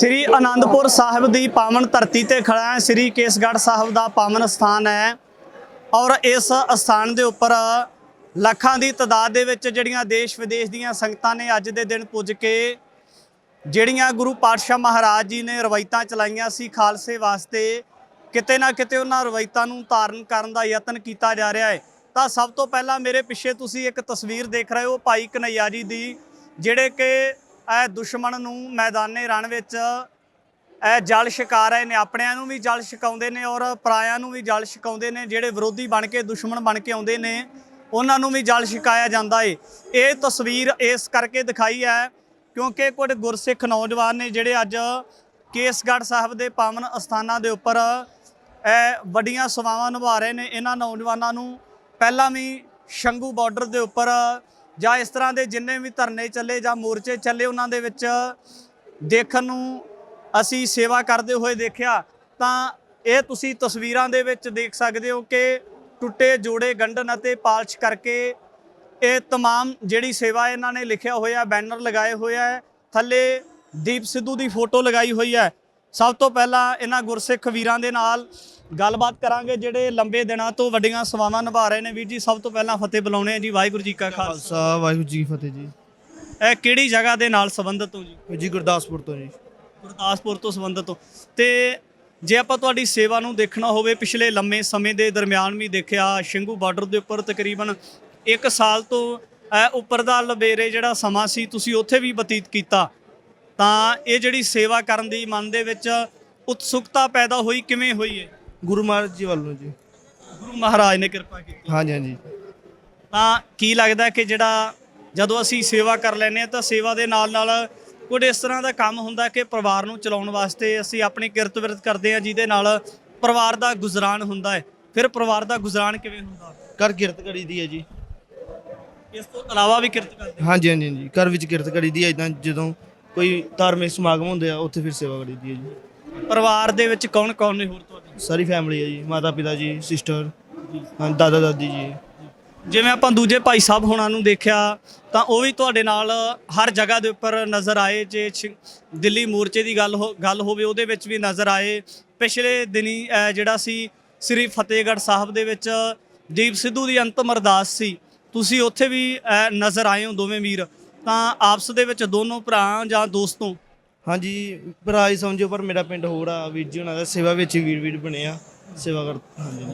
श्री आनंदपुर साहिब की पावन धरती ते खड़ा है। श्री केसगढ़ साहिब का पावन स्थान है और इस स्थान के उपर ਲੱਖਾਂ की तादाद ਦੇ ਵਿੱਚ ਜਿਹੜੀਆਂ देश विदेश ਦੀਆਂ ਸੰਗਤਾਂ ने ਅੱਜ ਦੇ दिन ਪੁੱਜ ਕੇ ਜਿਹੜੀਆਂ गुरु पातशाह महाराज जी ने ਰਵਾਇਤਾਂ ਚਲਾਈਆਂ ਸੀ ਖਾਲਸੇ ਵਾਸਤੇ ਕਿਤੇ ਨਾ ਕਿਤੇ ਉਹਨਾਂ ਰਵਾਇਤਾਂ ਨੂੰ ਧਾਰਨ ਕਰਨ ਦਾ ਯਤਨ ਕੀਤਾ ਜਾ ਰਿਹਾ ਹੈ। ਤਾਂ ਸਭ ਤੋਂ ਪਹਿਲਾਂ ਮੇਰੇ ਪਿੱਛੇ ਤੁਸੀਂ ਇੱਕ ਤਸਵੀਰ ਦੇਖ ਰਹੇ ਹੋ ਭਾਈ ਕਨਈਆ ਜੀ ਦੀ, ਜਿਹੜੇ ਕਿ ਦੁਸ਼ਮਣ ਨੂੰ मैदाने रण ਵਿੱਚ जल छका रहे ने, अपनिਆਂ ਨੂੰ भी जल छकाਉਂਦੇ ने और पराइਆਂ ਨੂੰ भी जल छकाਉਂਦੇ ने। ਜਿਹੜੇ ਵਿਰੋਧੀ बन के दुश्मन बन के आਉਂਦੇ ने ਉਹਨਾਂ ਨੂੰ भी जल छकाया जाता है। ये तस्वीर इस करके दिखाई है क्योंकि कुछ गुरसिख नौजवान ने ਜਿਹੜੇ ਅੱਜ केसगढ़ साहिब के पावन अस्थानां के उपर ਵੱਡੀਆਂ ਸੇਵਾਵਾਂ ਨਿਭਾ ਰਹੇ ਨੇ। ਇਹਨਾਂ ਨੌਜਵਾਨਾਂ ਨੂੰ ਪਹਿਲਾਂ भी शंघू बॉर्डर के उपर ਜਾਂ इस तरह के जिन्ने भी धरने चले ਜਾਂ मोर्चे चले ਉਹਨਾਂ ਦੇ ਵਿੱਚ ਦੇਖਣ ਨੂੰ ਅਸੀਂ सेवा करते हुए देखा। ਤਾਂ ਇਹ ਤੁਸੀਂ ਤਸਵੀਰਾਂ ਦੇ ਵਿੱਚ देख सकते हो कि टुटे जोड़े गंढन ਅਤੇ पालिश करके ये तमाम जिहड़ी सेवा इन्होंने लिखा होया, बैनर लगाए हुए है, थले दीप सिद्धू की फोटो लगाई हुई है। सब तो पहला इन्हां गुरसिख वीरां दे नाल गलबात करांगे जिहड़े लंबे दिनों तो वड्डियां सेवावां निभा रहे हैं। वीर जी सब तो पहला फतेह बुलाउने जी। वाहिगुरू जी का खालसा वाहिगुरू जी की फतेह जी। ਇਹ ਕਿਹੜੀ ਜਗ੍ਹਾ ਦੇ ਨਾਲ ਸੰਬੰਧਿਤ ਹੋ ਜੀ? जी गुरदासपुर तो जी। ਗੁਰਦਾਸਪੁਰ ਤੋਂ ਸੰਬੰਧਿਤ ਹੋ। ਤੇ ਜੇ ਆਪਾਂ ਤੁਹਾਡੀ ਸੇਵਾ ਨੂੰ ਦੇਖਣਾ ਹੋਵੇ ਪਿਛਲੇ ਲੰਮੇ ਸਮੇਂ ਦੇ ਦਰਮਿਆਨ ਵੀ ਦੇਖਿਆ ਸ਼ੰਘੂ ਬਾਰਡਰ ਦੇ ਉੱਪਰ ਤਕਰੀਬਨ 1 ਸਾਲ ਤੋਂ ਉੱਪਰ ਦਾ ਲਬੇਰੇ ਜਿਹੜਾ ਸਮਾਂ ਸੀ ਤੁਸੀਂ ਉੱਥੇ ਵੀ ਬਤੀਤ ਕੀਤਾ। ਤਾਂ ਇਹ ਜਿਹੜੀ ਸੇਵਾ ਕਰਨ ਦੀ ਮਨ ਦੇ ਵਿੱਚ ਉਤਸੁਕਤਾ ਪੈਦਾ ਹੋਈ, ਕਿਵੇਂ ਹੋਈ ਹੈ? गुरु महाराज जी वालों जी। ਗੁਰੂ ਮਹਾਰਾਜ ਨੇ ਕਿਰਪਾ ਕੀਤੀ। हाँ जी हाँ जी। ਤਾਂ ਕੀ ਲੱਗਦਾ ਕਿ ਜਿਹੜਾ ਜਦੋਂ ਅਸੀਂ ਸੇਵਾ ਕਰ ਲੈਂਦੇ ਹਾਂ ਤਾਂ ਸੇਵਾ ਦੇ ਨਾਲ ਨਾਲ ਕੁਝ ਇਸ ਤਰ੍ਹਾਂ ਦਾ ਕੰਮ ਹੁੰਦਾ ਕਿ ਪਰਿਵਾਰ ਨੂੰ ਚਲਾਉਣ ਵਾਸਤੇ ਅਸੀਂ ਆਪਣੀ ਕਿਰਤ ਵਿਰਤ ਕਰਦੇ ਹਾਂ ਜਿਹਦੇ ਨਾਲ ਪਰਿਵਾਰ ਦਾ ਗੁਜ਼ਰਾਨ ਹੁੰਦਾ ਹੈ। ਫਿਰ ਪਰਿਵਾਰ ਦਾ ਗੁਜ਼ਰਾਨ ਕਿਵੇਂ ਹੁੰਦਾ? कर किरत करी दी है जी। ਇਸ ਤੋਂ ਇਲਾਵਾ ਵੀ ਕਿਰਤ ਕਰਦੇ? हाँ जी हाँ जी हाँ जी। घर विच किरत करी दी है। इदां जदों कोई धार्मिक समागम होंदे आ उत्थे फिर सेवा करी दी है जी। ਪਰਿਵਾਰ ਦੇ ਵਿੱਚ ਕੌਣ ਕੌਣ ਨੇ ਹੋਰ ਤੁਹਾਡੇ? सारी फैमिली है जी, माता पिता जी, सिस्टर, हाँ दादा दादी जी। ਜਿਵੇਂ ਆਪਾਂ ਦੂਜੇ ਭਾਈ ਸਾਹਿਬ ਹੋਣਾ ਨੂੰ ਦੇਖਿਆ ਤਾਂ ਉਹ ਵੀ ਤੁਹਾਡੇ ਨਾਲ ਹਰ ਜਗ੍ਹਾ ਦੇ ਉੱਪਰ ਨਜ਼ਰ ਆਏ। ਜੇ ਦਿੱਲੀ ਮੋਰਚੇ ਦੀ ਗੱਲ ਹੋਵੇ ਉਹਦੇ ਵਿੱਚ ਵੀ ਨਜ਼ਰ ਆਏ। ਪਿਛਲੇ ਦਿਨੀ ਜਿਹੜਾ ਸੀ ਸ੍ਰੀ ਫਤਿਹਗੜ੍ਹ ਸਾਹਿਬ ਦੇ ਵਿੱਚ ਦੀਪ ਸਿੱਧੂ ਦੀ ਅੰਤਮ ਅਰਦਾਸ ਸੀ, ਤੁਸੀਂ ਉੱਥੇ ਵੀ ਨਜ਼ਰ ਆਏ ਹੋ ਦੋਵੇਂ ਵੀਰ। ਤਾਂ ਆਪਸ ਦੇ ਵਿੱਚ ਦੋਨੋਂ ਭਰਾ ਜਾਂ ਦੋਸਤੋਂ? हाँ जी भरा ही समझो, पर मेरा पिंड होर आ। वीर जी होना दा सेवा विच वीर वीर बने आ सेवा कर। हाँ जी।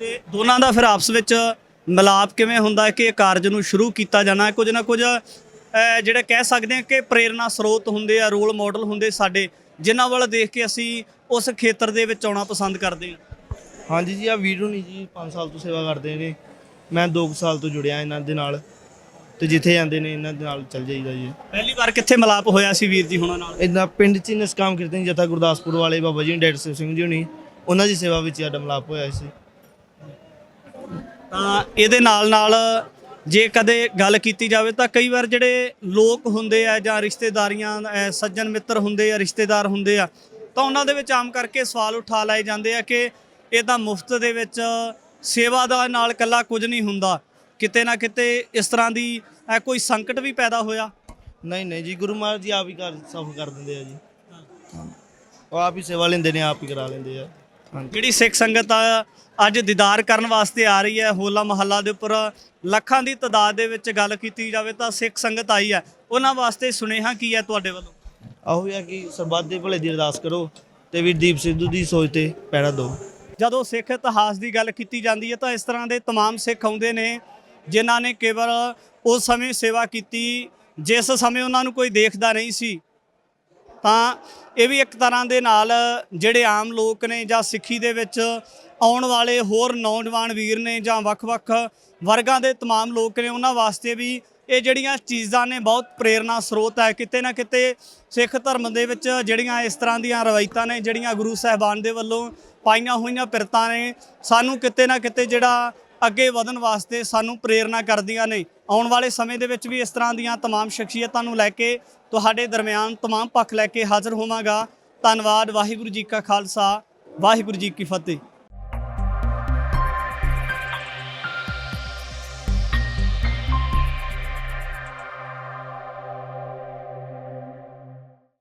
ਤੇ ਦੋਨਾਂ ਦਾ ਫਿਰ ਆਪਸ ਵਿੱਚ ਮਿਲਾਪ ਕਿਵੇਂ ਹੁੰਦਾ ਹੈ ਕਿ ਇਹ ਕਾਰਜ ਨੂੰ ਸ਼ੁਰੂ ਕੀਤਾ ਜਾਣਾ? ਕੁਝ ਨਾ ਕੁਝ ਜਿਹੜੇ ਕਹਿ ਸਕਦੇ ਹਾਂ ਕਿ ਪ੍ਰੇਰਨਾ ਸਰੋਤ ਹੁੰਦੇ ਆ, ਰੋਲ ਮਾਡਲ ਹੁੰਦੇ ਸਾਡੇ, ਜਿਨ੍ਹਾਂ ਵੱਲ ਦੇਖ ਕੇ ਅਸੀਂ ਉਸ ਖੇਤਰ ਦੇ ਵਿੱਚ ਆਉਣਾ ਪਸੰਦ ਕਰਦੇ ਹਾਂ। हाँ जी जी आ वीर होनी जी 5 साल तो सेवा करते हैं। मैं 2 साल तो जुड़िया इन्हां दे नाल ਤੇ ਜਿੱਥੇ ਜਾਂਦੇ ਨੇ ਇਹਨਾਂ ਦੇ ਨਾਲ ਚੱਲ ਜਾਈਦਾ ਜੀ। ਪਹਿਲੀ ਵਾਰ ਕਿੱਥੇ ਮਿਲਾਪ ਹੋਇਆ ਸੀ ਵੀਰ ਜੀ ਹੁਣਾਂ ਨਾਲ? ਇਦਾਂ ਪਿੰਡ 'ਚ ਨਿਸਕਾਮ ਕੀਰਤਨ ਜਥਾ ਗੁਰਦਾਸਪੁਰ ਵਾਲੇ ਬਾਬਾ ਜੀ ਡਾਕਟਰ ਸਿਵ ਸਿੰਘ ਜੀ ਹੋਣੀ, ਉਹਨਾਂ ਦੀ ਸੇਵਾ ਵਿੱਚ ਸਾਡਾ ਮਿਲਾਪ ਹੋਇਆ ਸੀ। ਤਾਂ ਇਹਦੇ ਨਾਲ ਨਾਲ ਜੇ ਕਦੇ ਗੱਲ ਕੀਤੀ ਜਾਵੇ ਤਾਂ ਕਈ ਵਾਰ ਜਿਹੜੇ ਲੋਕ ਹੁੰਦੇ ਆ ਜਾਂ ਰਿਸ਼ਤੇਦਾਰੀਆਂ ਸੱਜਣ ਮਿੱਤਰ ਹੁੰਦੇ ਆ, ਰਿਸ਼ਤੇਦਾਰ ਹੁੰਦੇ ਆ, ਤਾਂ ਉਹਨਾਂ ਦੇ ਵਿੱਚ ਆਮ ਕਰਕੇ ਸਵਾਲ ਉਠਾ ਲਾਏ ਜਾਂਦੇ ਆ ਕਿ ਇਹ ਤਾਂ ਮੁਫਤ ਦੇ ਵਿੱਚ ਸੇਵਾ ਦਾ ਨਾਲ ਇਕੱਲਾ ਕੁਝ ਨਹੀਂ ਹੁੰਦਾ, ਕਿਤੇ ਨਾ ਕਿਤੇ ਇਸ ਤਰ੍ਹਾਂ ਦੀ ਕੋਈ ਸੰਕਟ ਵੀ ਪੈਦਾ ਹੋਇਆ? ਨਹੀਂ ਨਹੀਂ ਜੀ, ਗੁਰੂ ਮਹਾਰਾਜ ਜੀ ਆਪ ਹੀ ਘਰ ਸਫਲ ਕਰ ਦਿੰਦੇ ਆ ਜੀ। ਉਹ ਆਪ ਹੀ ਸੇਵਾ ਲੈਂਦੇ ਨੇ, ਆਪ ਹੀ ਕਰਾ ਲੈਂਦੇ ਆ। ਜਿਹੜੀ ਸਿੱਖ ਸੰਗਤ ਅੱਜ ਦੀਦਾਰ ਕਰਨ ਵਾਸਤੇ ਆ ਰਹੀ ਹੈ ਹੋਲਾ ਮਹੱਲਾ ਦੇ ਉੱਪਰ, ਲੱਖਾਂ ਦੀ ਤਾਦਾਦ ਦੇ ਵਿੱਚ ਗੱਲ ਕੀਤੀ ਜਾਵੇ ਤਾਂ ਸਿੱਖ ਸੰਗਤ ਆਈ ਹੈ, ਉਹਨਾਂ ਵਾਸਤੇ ਸੁਨੇਹਾ ਕੀ ਹੈ ਤੁਹਾਡੇ ਵੱਲੋਂ? ਆਹੋ ਹੈ ਕਿ ਸਰਬੱਤ ਦੇ ਭਲੇ ਦੀ ਅਰਦਾਸ ਕਰੋ ਤੇ ਵੀ ਦੀਪ ਸਿੱਧੂ ਦੀ ਸੋਚ ਤੇ ਪੈੜਾ ਦਿਓ। ਜਦੋਂ ਸਿੱਖ ਇਤਿਹਾਸ ਦੀ ਗੱਲ ਕੀਤੀ ਜਾਂਦੀ ਹੈ ਤਾਂ ਇਸ ਤਰ੍ਹਾਂ ਦੇ तमाम ਸਿੱਖ ਆਉਂਦੇ ਨੇ ਜਿਨ੍ਹਾਂ ਨੇ ਕੇਵਲ ਉਸ ਸਮੇਂ ਸੇਵਾ ਕੀਤੀ ਜਿਸ ਸਮੇਂ ਉਹਨਾਂ ਨੂੰ ਕੋਈ ਦੇਖਦਾ ਨਹੀਂ ਸੀ। ਤਾਂ ਇਹ ਵੀ ਇੱਕ ਤਰ੍ਹਾਂ ਦੇ ਨਾਲ ਜਿਹੜੇ ਆਮ ਲੋਕ ਨੇ ਜਾਂ ਸਿੱਖੀ ਦੇ ਵਿੱਚ ਆਉਣ ਵਾਲੇ ਹੋਰ ਨੌਜਵਾਨ ਵੀਰ ਨੇ ਜਾਂ ਵੱਖ-ਵੱਖ ਵਰਗਾਂ ਦੇ तमाम ਲੋਕ ਨੇ, ਉਹਨਾਂ ਵਾਸਤੇ ਵੀ ਇਹ ਜਿਹੜੀਆਂ ਚੀਜ਼ਾਂ ਨੇ ਬਹੁਤ ਪ੍ਰੇਰਨਾ ਸਰੋਤ ਹੈ। ਕਿਤੇ ਨਾ ਕਿਤੇ ਸਿੱਖ ਧਰਮ ਦੇ ਵਿੱਚ ਜਿਹੜੀਆਂ ਇਸ ਤਰ੍ਹਾਂ ਦੀਆਂ ਰਵਾਇਤਾਂ ਨੇ, ਜਿਹੜੀਆਂ ਗੁਰੂ ਸਾਹਿਬਾਨ ਦੇ ਵੱਲੋਂ ਪਾਈਆਂ ਹੋਈਆਂ ਪਿਰਤਾਂ ਨੇ, ਸਾਨੂੰ ਕਿਤੇ ਨਾ ਕਿਤੇ ਜਿਹੜਾ ਅੱਗੇ ਵਧਣ ਵਾਸਤੇ ਸਾਨੂੰ ਪ੍ਰੇਰਨਾ ਕਰਦੀਆਂ ਨੇ। ਆਉਣ ਵਾਲੇ ਸਮੇਂ ਦੇ ਵਿੱਚ ਵੀ ਇਸ ਤਰ੍ਹਾਂ ਦੀਆਂ तमाम ਸ਼ਖਸੀਅਤਾਂ ਨੂੰ ਲੈ ਕੇ ਤੁਹਾਡੇ ਦਰਮਿਆਨ तमाम ਪੱਖ ਲੈ ਕੇ ਹਾਜ਼ਰ ਹੋਵਾਂਗਾ। ਧੰਨਵਾਦ। ਵਾਹਿਗੁਰੂ ਜੀ ਕਾ ਖਾਲਸਾ, ਵਾਹਿਗੁਰੂ ਜੀ ਕੀ ਫਤਿਹ।